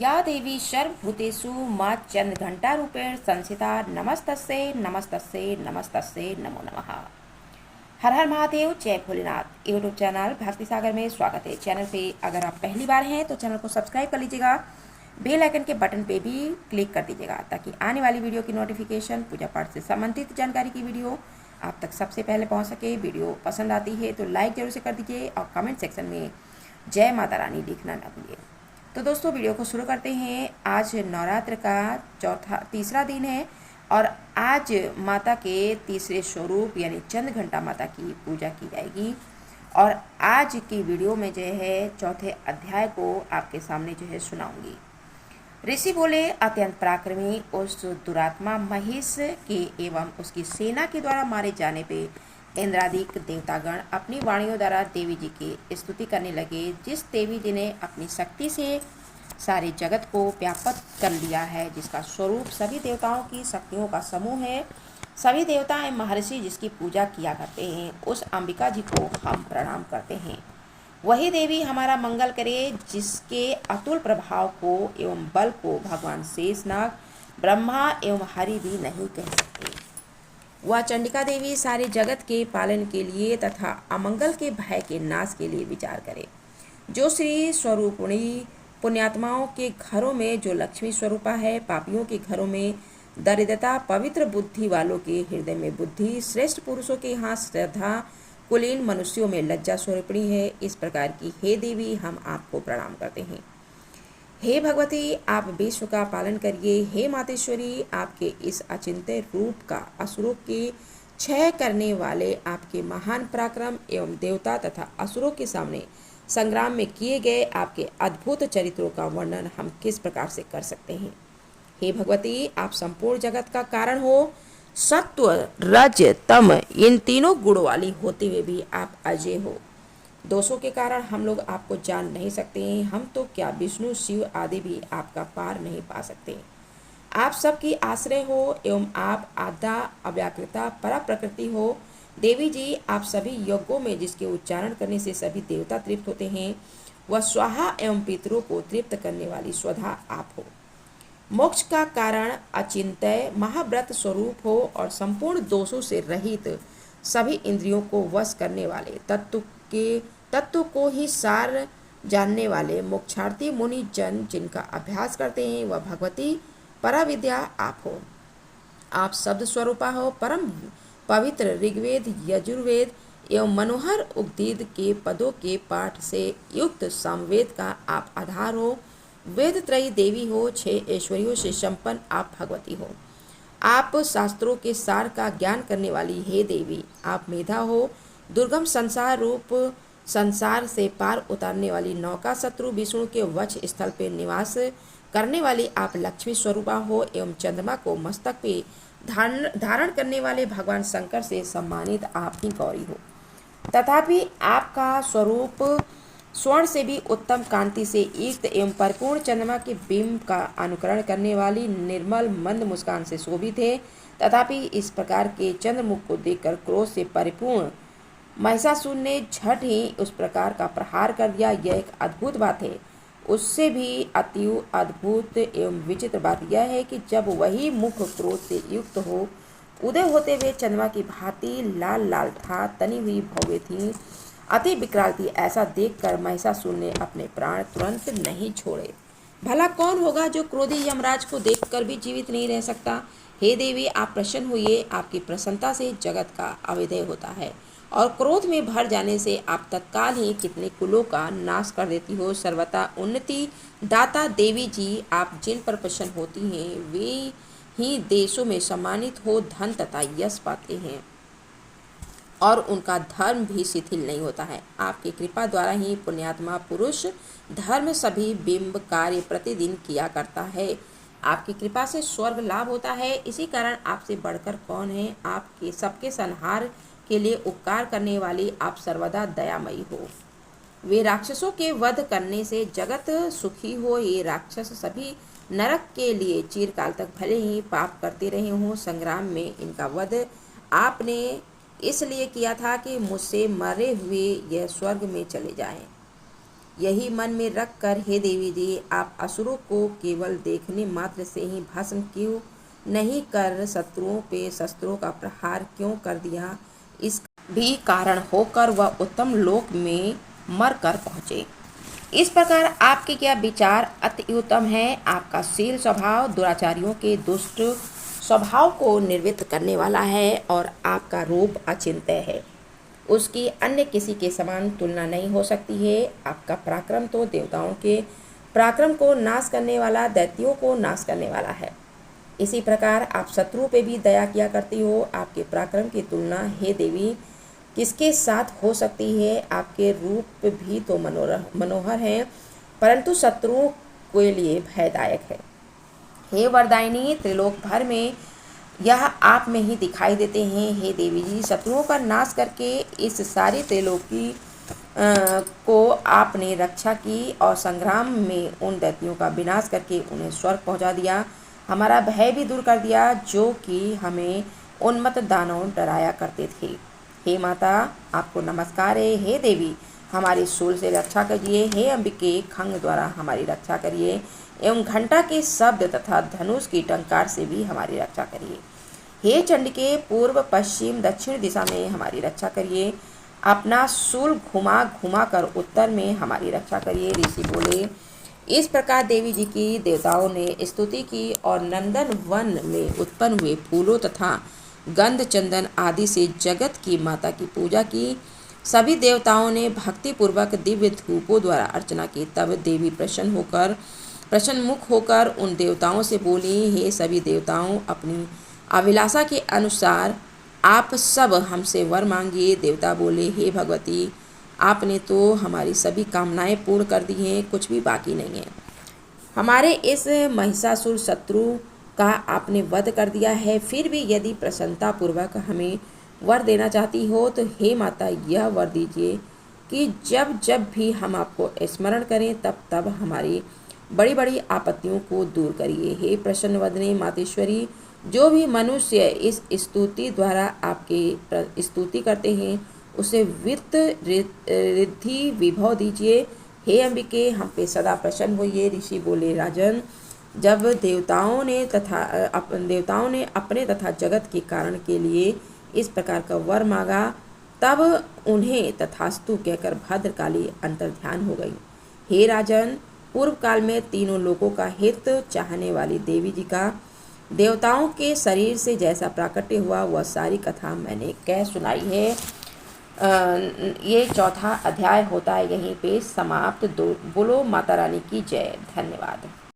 या देवी सर्वभूतेषु मा चंद्रघंटारूपेण संस्थिता नमस्तस्यै नमस्तस्यै नमस्तस्यै नमो नमः। हर हर महादेव, जय भोलेनाथ। यूट्यूब चैनल भक्ति सागर में स्वागत है। चैनल पे अगर आप पहली बार हैं तो चैनल को सब्सक्राइब कर लीजिएगा, बेल आइकन के बटन पे भी क्लिक कर दीजिएगा ताकि आने वाली वीडियो की नोटिफिकेशन, पूजा पाठ से संबंधित जानकारी की वीडियो आप तक सबसे पहले पहुंच सके। वीडियो पसंद आती है तो लाइक जरूर से कर दीजिए और कमेंट सेक्शन में जय माता रानी लिखना न भूलिए। तो दोस्तों वीडियो को शुरू करते हैं। आज नवरात्र का तीसरा दिन है और आज माता के तीसरे स्वरूप यानी चंद्रघंटा माता की पूजा की जाएगी। और आज की वीडियो में जो है चौथे अध्याय को आपके सामने जो है सुनाऊंगी। ऋषि बोले, अत्यंत पराक्रमी उस दुरात्मा महेश के एवं उसकी सेना के द्वारा मारे जाने पे इंद्रादिक देवतागण अपनी वाणियों द्वारा देवी जी की स्तुति करने लगे। जिस देवी जी ने अपनी शक्ति से सारे जगत को व्याप्त कर लिया है, जिसका स्वरूप सभी देवताओं की शक्तियों का समूह है, सभी देवता एवं महर्षि जिसकी पूजा किया करते हैं, उस अंबिका जी को हम प्रणाम करते हैं। वही देवी हमारा मंगल करे, जिसके अतुल प्रभाव को एवं बल को भगवान शेषनाग, ब्रह्मा एवं हरि भी नहीं कह सकते। वह चंडिका देवी सारे जगत के पालन के लिए तथा अमंगल के भय के नाश के लिए विचार करे। जो श्री स्वरूपिणी पुण्यात्माओं के घरों में जो लक्ष्मी स्वरूपा है, पापियों के घरों में दरिद्रता, पवित्र बुद्धि वालों के हृदय में बुद्धि, श्रेष्ठ पुरुषों के यहाँ श्रद्धा, कुलीन मनुष्यों में लज्जा स्वरूपिणी है, इस प्रकार की हे देवी हम आपको प्रणाम करते हैं। हे भगवती, आप विश्व का पालन करिए। हे मातेश्वरी, आपके इस अचिंत्य रूप का असुरों के क्षय करने वाले आपके महान पराक्रम एवं देवता तथा असुरों के सामने संग्राम में किए गए आपके अद्भुत चरित्रों का वर्णन हम किस प्रकार से कर सकते हैं। हे भगवती, आप संपूर्ण जगत का कारण हो। सत्व, रज, तम इन तीनों गुणों वाली होते हुए भी आप अजय हो। दोषों के कारण हम लोग आपको जान नहीं सकते हैं। हम तो क्या विष्णु, शिव आदि भी आपका पार नहीं पा सकते। आप सबकी आश्रय हो एवं आप आद्या अव्याकृता परा प्रकृति हो। देवी जी, आप सभी यज्ञों में जिसके उच्चारण करने से सभी देवता तृप्त होते हैं, वह स्वाहा एवं पितरों को तृप्त करने वाली स्वधा आप हो। मोक्ष का कारण अचिंत्य महाव्रत स्वरूप हो और संपूर्ण दोषों से रहित सभी इंद्रियों को वश करने वाले तत्व को ही सार जानने वाले मोक्षार्थी मुनि जन जिनका अभ्यास करते हैं, वह भगवती पराविद्या आप हो। आप शब्द स्वरूपा हो। परम पवित्र ऋग्वेद, यजुर्वेद एवं मनोहर उद्गीत के पदों के पाठ से युक्त सामवेद का आप आधार हो। वेद त्रयी देवी हो। 6 ऐश्वर्यों से संपन्न आप भगवती हो। आप शास्त्रों के सार का ज्ञान करने वाली हे देवी, आप मेधा हो। दुर्गम संसार रूप संसार से पार उतारने वाली नौका शत्रु विष्णु के वक्ष स्थल पर निवास करने वाली आप लक्ष्मी स्वरूपा हो एवं चंद्रमा को मस्तक पे धारण करने वाले भगवान शंकर से सम्मानित आप ही गौरी हो। तथापि आपका स्वरूप स्वर्ण से भी उत्तम कांति से युक्त एवं परिपूर्ण चंद्रमा के बिंब का अनुकरण करने वाली निर्मल मंद मुस्कान से शोभित है। तथापि इस प्रकार के चंद्रमुख को देखकर क्रोध से परिपूर्ण महिषासुर ने झट ही उस प्रकार का प्रहार कर दिया। यह एक अद्भुत बात है। उससे भी अति अद्भुत एवं विचित्र बात यह है कि जब वही मुख क्रोध से युक्त हो, उदय होते हुए चंद्रमा की भांति लाल लाल था, तनी हुई भव्य थी, अति विकराल थी। ऐसा देखकर महिषासुर ने अपने प्राण तुरंत नहीं छोड़े। भला कौन होगा जो क्रोधी यमराज को देखकर भी जीवित नहीं रह सकता। हे देवी, आप प्रसन्न होइए। आपकी प्रसन्नता से जगत का अवधेय होता है और क्रोध में भर जाने से आप तत्काल ही कितने कुलों का नाश कर देती हो। सर्वथा उन्नति दाता देवी जी, आप जिन पर प्रसन्न होती हैं वे ही देशों में सम्मानित हो धन तथा यश पाते हैं और उनका धर्म भी शिथिल नहीं होता है। आपकी कृपा द्वारा ही पुण्यात्मा पुरुष धर्म सभी बिंब कार्य प्रतिदिन किया करता है। आपकी कृपा से स्वर्ग लाभ होता है। इसी कारण आपसे बढ़कर कौन है। आपके सबके संहार के लिए उपकार करने वाली आप सर्वदा दयामयी हो। वे राक्षसों के वध करने से जगत सुखी हो। ये राक्षस सभी नरक के लिए चिरकाल तक भले ही पाप करते रहे हों, संग्राम में इनका वध आपने इसलिए किया था कि मुझसे मरे हुए यह स्वर्ग में चले जाएं। यही मन में रख कर हे देवी जी, आप असुरों को केवल देखने मात्र से ही भस्म क्यों नहीं कर शत्रुओं पे शस्त्रों का प्रहार क्यों कर दिया, इस भी कारण होकर वह उत्तम लोक में मर कर पहुँचे। इस प्रकार आपके क्या विचार अति उत्तम है। आपका शील स्वभाव दुराचारियों के दुष्ट स्वभाव को निर्वृत्त करने वाला है और आपका रूप अचिंत्य है, उसकी अन्य किसी के समान तुलना नहीं हो सकती है। आपका पराक्रम तो देवताओं के पराक्रम को नाश करने वाला, दैत्यों को नाश करने वाला है। इसी प्रकार आप शत्रु पे भी दया किया करती हो। आपके पराक्रम की तुलना हे देवी किसके साथ हो सकती है। आपके रूप भी तो मनोहर हैं, परंतु शत्रुओं के लिए भयदायक है। हे वरदायिनी, त्रिलोक भर में यह आप में ही दिखाई देते हैं। हे देवी जी, शत्रुओं का नाश करके इस सारी त्रिलोकी को आपने रक्षा की और संग्राम में उन दैत्यों का विनाश करके उन्हें स्वर्ग पहुंचा दिया। हमारा भय भी दूर कर दिया, जो कि हमें उन्मत्त दानव डराया करते थे। हे माता, आपको नमस्कार है। हे देवी, हमारी शूल से रक्षा करिए। हे अंबिके, खंग द्वारा हमारी रक्षा करिए एवं घंटा के शब्द तथा धनुष की टंकार से भी हमारी रक्षा करिए। हे चंडिके, पूर्व पश्चिम दक्षिण दिशा में हमारी रक्षा करिए। अपना शूल घुमा घुमा कर उत्तर में हमारी रक्षा करिए। ऋषि बोले। इस प्रकार देवी जी की देवताओं ने स्तुति की और नंदन वन में उत्पन्न हुए फूलों तथा गंध चंदन आदि से जगत की माता की पूजा की। सभी देवताओं ने भक्ति पूर्वक दिव्य धूपों द्वारा अर्चना की। तब देवी प्रसन्न मुख होकर उन देवताओं से बोली, हे सभी देवताओं, अपनी अभिलाषा के अनुसार आप सब हमसे वर मांगिए। देवता बोले, हे भगवती, आपने तो हमारी सभी कामनाएं पूर्ण कर दी हैं, कुछ भी बाकी नहीं है। हमारे इस महिषासुर शत्रु का आपने वध कर दिया है, फिर भी यदि प्रसन्नता पूर्वक हमें वर देना चाहती हो तो हे माता, यह वर दीजिए कि जब जब भी हम आपको स्मरण करें तब तब हमारी बड़ी बड़ी आपत्तियों को दूर करिए। हे प्रसन्न वदने मातेश्वरी, जो भी मनुष्य इस स्तुति द्वारा आपके स्तुति करते हैं उसे वित्त रिद्धि विभव दीजिए। हे अंबिके, हम पे सदा प्रसन्न होइए। ऋषि बोले, राजन, जब देवताओं ने अपने तथा जगत के कारण के लिए इस प्रकार का वर मांगा, तब उन्हें तथास्तु कहकर भद्रकाली अंतर्ध्यान हो गई। हे राजन, पूर्व काल में तीनों लोगों का हित चाहने वाली देवी जी का देवताओं के शरीर से जैसा प्राकट्य हुआ, वह सारी कथा मैंने कह सुनाई है। ये चौथा अध्याय होता है यहीं पे समाप्त। बोलो माता रानी की जय। धन्यवाद।